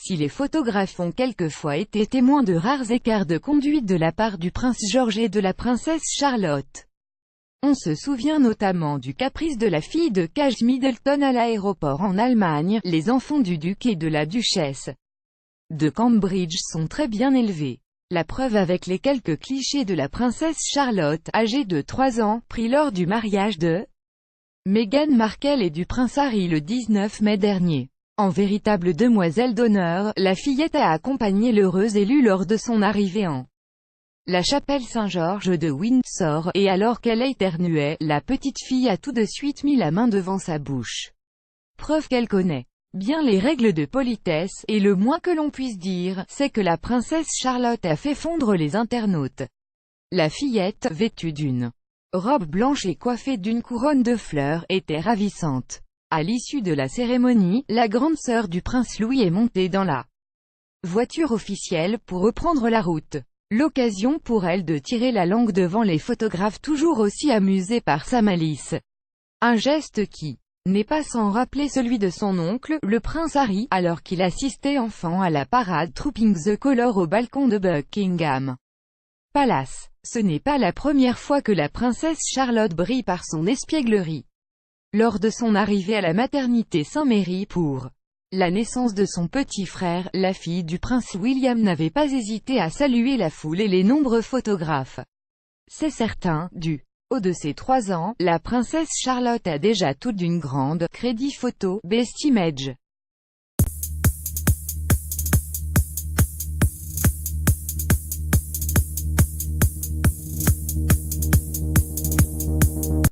Si les photographes ont quelquefois été témoins de rares écarts de conduite de la part du prince George et de la princesse Charlotte, on se souvient notamment du caprice de la fille de Kate Middleton à l'aéroport en Allemagne. Les enfants du duc et de la duchesse de Cambridge sont très bien élevés. La preuve avec les quelques clichés de la princesse Charlotte, âgée de 3 ans, pris lors du mariage de Meghan Markle et du prince Harry le 19 mai dernier. En véritable demoiselle d'honneur, la fillette a accompagné l'heureuse élue lors de son arrivée en la chapelle Saint-Georges de Windsor, et alors qu'elle éternuait, la petite fille a tout de suite mis la main devant sa bouche. Preuve qu'elle connaît bien les règles de politesse, et le moins que l'on puisse dire, c'est que la princesse Charlotte a fait fondre les internautes. La fillette, vêtue d'une robe blanche et coiffée d'une couronne de fleurs, était ravissante. À l'issue de la cérémonie, la grande sœur du prince Louis est montée dans la voiture officielle pour reprendre la route. L'occasion pour elle de tirer la langue devant les photographes toujours aussi amusés par sa malice. Un geste qui n'est pas sans rappeler celui de son oncle, le prince Harry, alors qu'il assistait enfant à la parade Trooping the Colour au balcon de Buckingham Palace. Ce n'est pas la première fois que la princesse Charlotte brille par son espièglerie. Lors de son arrivée à la maternité Saint-Mary pour la naissance de son petit frère, la fille du prince William n'avait pas hésité à saluer la foule et les nombreux photographes. C'est certain, du haut de ses 3 ans, la princesse Charlotte a déjà tout d'une grande crédit photo, best image.